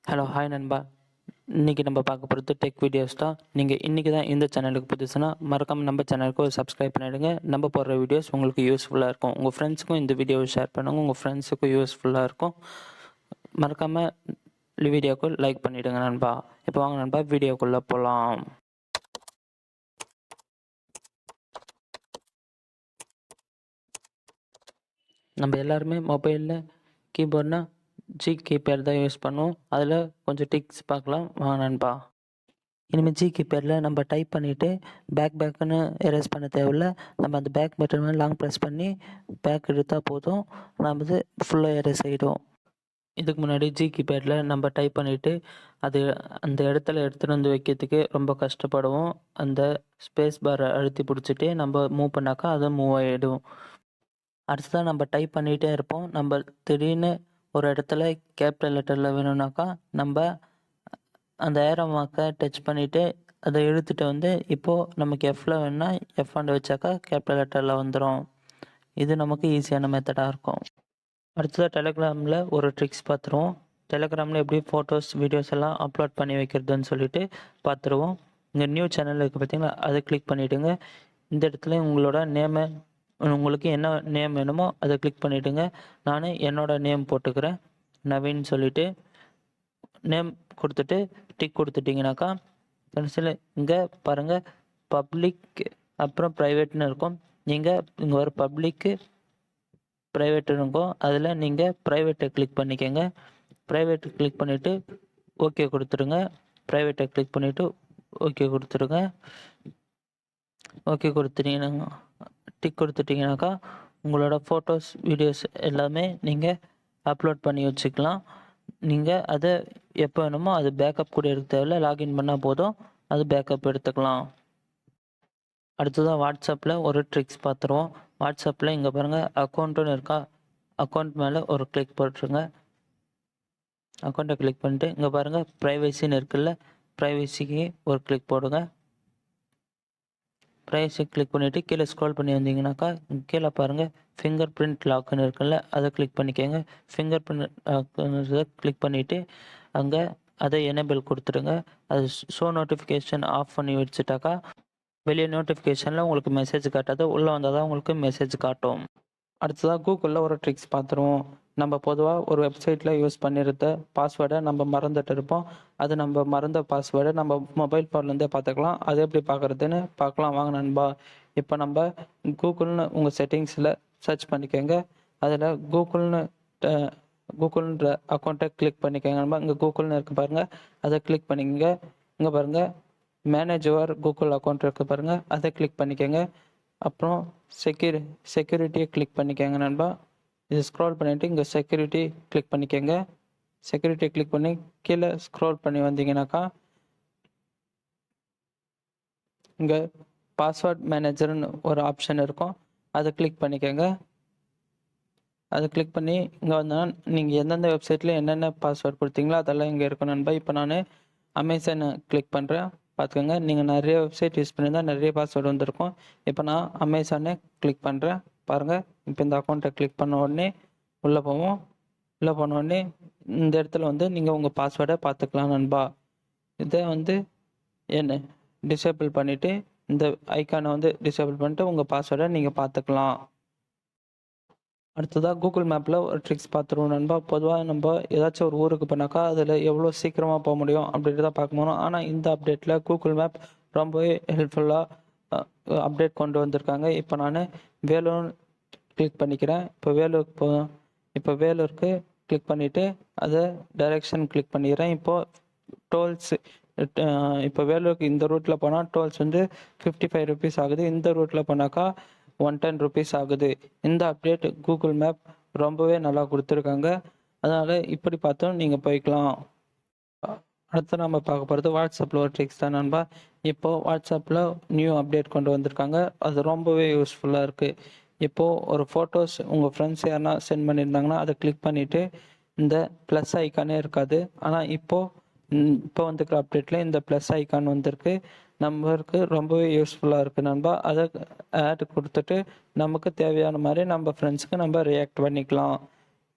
Hello hi நண்பா. இன்றைக்கி நம்ம பார்க்க போகிறது டெக் வீடியோஸ் தான். நீங்கள் இன்றைக்கி தான் இந்த சேனலுக்கு புதுசுனா மறக்காமல் நம்ம சேனலுக்கு ஒரு சப்ஸ்கிரைப் பண்ணிவிடுங்க. நம்ம போடுற வீடியோஸ் உங்களுக்கு யூஸ்ஃபுல்லாக இருக்கும். உங்கள் ஃப்ரெண்ட்ஸுக்கும் இந்த வீடியோவை ஷேர் பண்ணுங்கள். உங்கள் ஃப்ரெண்ட்ஸுக்கும் யூஸ்ஃபுல்லாக இருக்கும். மறக்காமல் வீடியோக்கு லைக் பண்ணிவிடுங்க நண்பா. இப்போ வாங்க நண்பா வீடியோக்குள்ளே போகலாம். நம்ம எல்லாருமே மொபைலில் கீபோர்ட்னால் கீபேட் தான் யூஸ் பண்ணுவோம். அதில் கொஞ்சம் டிக்ஸ் பார்க்கலாம் வாங்க நண்பா. இனிமேல் கீபேடில் நம்ம டைப் பண்ணிவிட்டு பேக்குன்னு எரேஸ் பண்ண தேவையில்ல. நம்ம அந்த பேக் பட்டன் மேலே லாங் ப்ரெஸ் பண்ணி பேக் எடுத்தால் போதும், நம்ம ஃபுல்லாக எரேஸ் ஆகிடும். இதுக்கு முன்னாடி கீபேடில் நம்ம டைப் பண்ணிவிட்டு அது அந்த இடத்துல எடுத்துகிட்டு வந்து வைக்கிறதுக்கு ரொம்ப கஷ்டப்படுவோம். அந்த ஸ்பேஸ் பாரை அழுத்தி பிடிச்சிட்டு நம்ம மூவ் பண்ணாக்கா அது மூவ் ஆகிடும். அடுத்ததான் நம்ம டைப் பண்ணிகிட்டே இருப்போம். நம்ம திடீர்னு ஒரு இடத்துல கேபிட்டல் லெட்டரில் வேணும்னாக்கா நம்ம அந்த ஏரோ மார்க்கை டச் பண்ணிவிட்டு அதை இழுத்துட்டு வந்து இப்போது நமக்கு எஃப்பில் வேணுன்னா எஃப் வச்சாக்கா கேபிட்டல் லெட்டரில் வந்துடும். இது நமக்கு ஈஸியான மெத்தடாக இருக்கும். அடுத்ததாக டெலகிராமில் ஒரு ட்ரிக்ஸ் பார்த்துருவோம். டெலகிராமில் எப்படி ஃபோட்டோஸ் வீடியோஸ் எல்லாம் அப்லோட் பண்ணி வைக்கிறதுன்னு சொல்லிட்டு பார்த்துருவோம். இங்கே நியூ சேனல் இருக்குது பார்த்தீங்களா, அதை கிளிக் பண்ணிவிடுங்க. இந்த இடத்துல உங்களோட நேமை, உங்களுக்கு என்ன நேம் வேணுமோ அதை கிளிக் பண்ணிவிடுங்க. நான் என்னோடய நேம் போட்டுக்கிறேன், நவீன் சொல்லிவிட்டு நேம் கொடுத்துட்டு டிக் கொடுத்துட்டிங்கனாக்கா கடைசியில் இங்கே பாருங்கள் பப்ளிக் அப்புறம் ப்ரைவேட்னு இருக்கும். நீங்கள் இங்கே ஒரு பப்ளிக்கு ப்ரைவேட் இருக்கும், அதில் நீங்கள் ப்ரைவேட்டை கிளிக் பண்ணிக்கோங்க. ப்ரைவேட்டை கிளிக் பண்ணிவிட்டு ஓகே கொடுத்துருங்க. ப்ரைவேட்டை கிளிக் பண்ணிவிட்டு ஓகே கொடுத்துருங்க. ஓகே கொடுத்துட்டீங்கன்னா டிக் கொடுத்துட்டிங்கனாக்கா உங்களோட ஃபோட்டோஸ் வீடியோஸ் எல்லாமே நீங்கள் அப்லோட் பண்ணி வச்சுக்கலாம். நீங்கள் அதை எப்போ வேணுமோ அது பேக்கப் கூட எடுக்க தேவையில்ல, லாகின் பண்ணால் போதும், அது பேக்கப் எடுத்துக்கலாம். அடுத்ததாக வாட்ஸ்அப்பில் ஒரு ட்ரிக்ஸ் பார்த்துருவோம். வாட்ஸ்அப்பில் இங்கே பாருங்கள் அக்கௌண்ட்டுன்னு இருக்கா, அக்கௌண்ட் மேலே ஒரு கிளிக் போட்டுருங்க. அக்கௌண்ட்டை கிளிக் பண்ணிட்டு இங்கே பாருங்கள் ப்ரைவசின்னு இருக்குல்ல, ப்ரைவசிக்கு ஒரு கிளிக் போடுங்க. ப்ரைவசி கிளிக் பண்ணிவிட்டு கீழே ஸ்க்ரோல் பண்ணி வந்தீங்கன்னாக்கா கீழே பாருங்கள் ஃபிங்கர் பிரிண்ட் லாக்குன்னு இருக்குல்ல, அதை கிளிக் பண்ணிக்கோங்க. ஃபிங்கர் பிரிண்ட் லாக்குன்றதை கிளிக் பண்ணிவிட்டு அங்கே அதை எனேபிள் கொடுத்துருங்க. அது ஷோ நோட்டிஃபிகேஷன் ஆஃப் பண்ணி வச்சுட்டாக்கா வெளியே நோட்டிஃபிகேஷனில் உங்களுக்கு மெசேஜ் காட்டாது, உள்ளே வந்தால் தான் உங்களுக்கு மெசேஜ் காட்டும். அடுத்ததாக கூகுளில் ஒரு ட்ரிக்ஸ் பார்த்துருவோம். நம்ம பொதுவாக ஒரு வெப்சைட்டில் யூஸ் பண்ணியிருந்த பாஸ்வேர்டை நம்ம மறந்துட்டு இருப்போம். அது நம்ம மறந்த பாஸ்வேர்டை நம்ம மொபைல் ஃபோன்லேருந்தே பார்த்துக்கலாம். அது எப்படி பார்க்குறதுன்னு பார்க்கலாம் வாங்க நண்பா. இப்போ நம்ம கூகுள்னு உங்கள் செட்டிங்ஸில் சர்ச் பண்ணிக்கோங்க. அதில் கூகுள்ன்ற அக்கௌண்ட்டை கிளிக் பண்ணிக்கோங்க நண்பா. இங்கே கூகுள்னு இருக்குது பாருங்கள், அதை கிளிக் பண்ணிக்கோங்க. இங்கே பாருங்கள் மேனேஜ் யுவர் கூகுள் அக்கௌண்ட் இருக்குது பாருங்கள், அதை கிளிக் பண்ணிக்கோங்க. அப்புறம் செக்யூரிட்டியை கிளிக் பண்ணிக்கோங்க நண்பா. இது ஸ்க்ரோல் பண்ணிவிட்டு இங்கே செக்யூரிட்டி கிளிக் பண்ணிக்கோங்க. செக்யூரிட்டியை கிளிக் பண்ணி கீழே ஸ்க்ரோல் பண்ணி வந்தீங்கன்னாக்கா இங்கே பாஸ்வேர்ட் மேனேஜர்னு ஒரு ஆப்ஷன் இருக்கும், அதை கிளிக் பண்ணிக்கோங்க. அதை கிளிக் பண்ணி இங்கே வந்தால் நீங்கள் எந்தெந்த வெப்சைட்டில் என்னென்ன பாஸ்வேர்ட் கொடுத்தீங்களோ அதெல்லாம் இங்கே இருக்கும் நண்பா. இப்போ நான் அமேசானை கிளிக் பண்ணுறேன், பார்த்துக்கோங்க. நீங்கள் நிறைய வெப்சைட் யூஸ் பண்ணியிருந்தால் நிறைய பாஸ்வேர்டு வந்திருக்கும். இப்போ நான் அமேசானை கிளிக் பண்ணுறேன் பாருங்கள். இப்போ இந்த அக்கௌண்ட்டை கிளிக் பண்ண உடனே உள்ளே போவோம். உள்ளே போன உடனே இந்த இடத்துல நீங்கள் உங்கள் பாஸ்வேர்டை பார்த்துக்கலாம் நண்பா. இதை என்ன டிசேபிள் பண்ணிவிட்டு இந்த ஐக்கானை டிசேபிள் பண்ணிட்டு உங்கள் பாஸ்வேர்டை நீங்கள் பார்த்துக்கலாம். அடுத்ததாக கூகுள் மேப்பில் ஒரு ட்ரிக்ஸ் பார்த்துருவோம் நண்பா. பொதுவாக நம்ம ஏதாச்சும் ஒரு ஊருக்கு போனாக்கா அதில் எவ்வளோ சீக்கிரமாக போக முடியும் அப்படின்றத பார்க்க போகிறோம். ஆனால் இந்த அப்டேட்டில் கூகுள் மேப் ரொம்பவே ஹெல்ப்ஃபுல்லாக அப்டேட் கொண்டு வந்திருக்காங்க. இப்போ நான் வேலூர் கிளிக் பண்ணிக்கிறேன். இப்போ வேலூருக்கு கிளிக் பண்ணிவிட்டு அதை டைரெக்ஷன் கிளிக் பண்ணிக்கிறேன். இப்போது டோல்ஸ், இப்போ வேலூருக்கு இந்த ரூட்டில் போனால் டோல்ஸ் 55 ருபீஸ் ஆகுது. இந்த ரூட்டில் போனாக்கா 110 ருபீஸ் ஆகுது. இந்த அப்டேட் கூகுள் மேப் ரொம்பவே நல்லா கொடுத்துருக்காங்க. அதனால் இப்படி பார்த்தும் நீங்கள் போய்க்கலாம். அடுத்து நம்ம பார்க்க போகிறது வாட்ஸ்அப்பில் ஒரு ட்ரிக்ஸ் தான் நண்பா. இப்போது வாட்ஸ்அப்பில் நியூ அப்டேட் கொண்டு வந்திருக்காங்க, அது ரொம்பவே யூஸ்ஃபுல்லாக இருக்குது. இப்போது ஒரு ஃபோட்டோஸ் உங்கள் ஃப்ரெண்ட்ஸ் யாருன்னா சென்ட் பண்ணியிருந்தாங்கன்னா அதை கிளிக் பண்ணிவிட்டு இந்த ப்ளஸ் ஐக்கானே இருக்காது. ஆனால் இப்போ வந்துருக்கிற அப்டேட்டில் இந்த ப்ளஸ் ஐக்கான் வந்திருக்கு, நம்மளுக்கு ரொம்பவே யூஸ்ஃபுல்லாக இருக்குது நண்பா. அதை ஆட் கொடுத்துட்டு நமக்கு தேவையான மாதிரி நம்ம ஃப்ரெண்ட்ஸுக்கு நம்ம ரியாக்ட் பண்ணிக்கலாம்.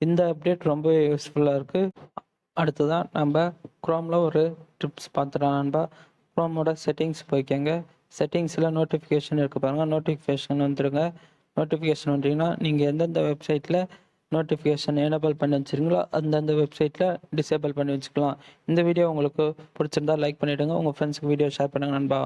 இந்த அப்டேட் ரொம்பவே யூஸ்ஃபுல்லாக இருக்குது. அடுத்ததான் நம்ம குரோமில் ஒரு ட்ரிப்ஸ் பார்த்துட்டோம் நண்பா. குரோமோட செட்டிங்ஸ் போய்க்கங்க. செட்டிங்ஸில் நோட்டிஃபிகேஷன் இருக்குது பாருங்கள், நோட்டிஃபிகேஷன் வந்துடுங்க. நோட்டிஃபிகேஷன் வந்துட்டிங்கன்னா நீங்கள் எந்தெந்த வெப்சைட்டில் நோட்டிஃபிகேஷன் எனேபிள் பண்ணி வச்சுருங்களோ அந்தந்த வெப்சைட்டில் டிசேபிள் பண்ணி வச்சுக்கலாம். இந்த வீடியோ உங்களுக்கு பிடிச்சிருந்தா லைக் பண்ணிவிடுங்க, உங்கள் ஃப்ரெண்ட்ஸுக்கு வீடியோ ஷேர் பண்ணுங்கள் நண்பா.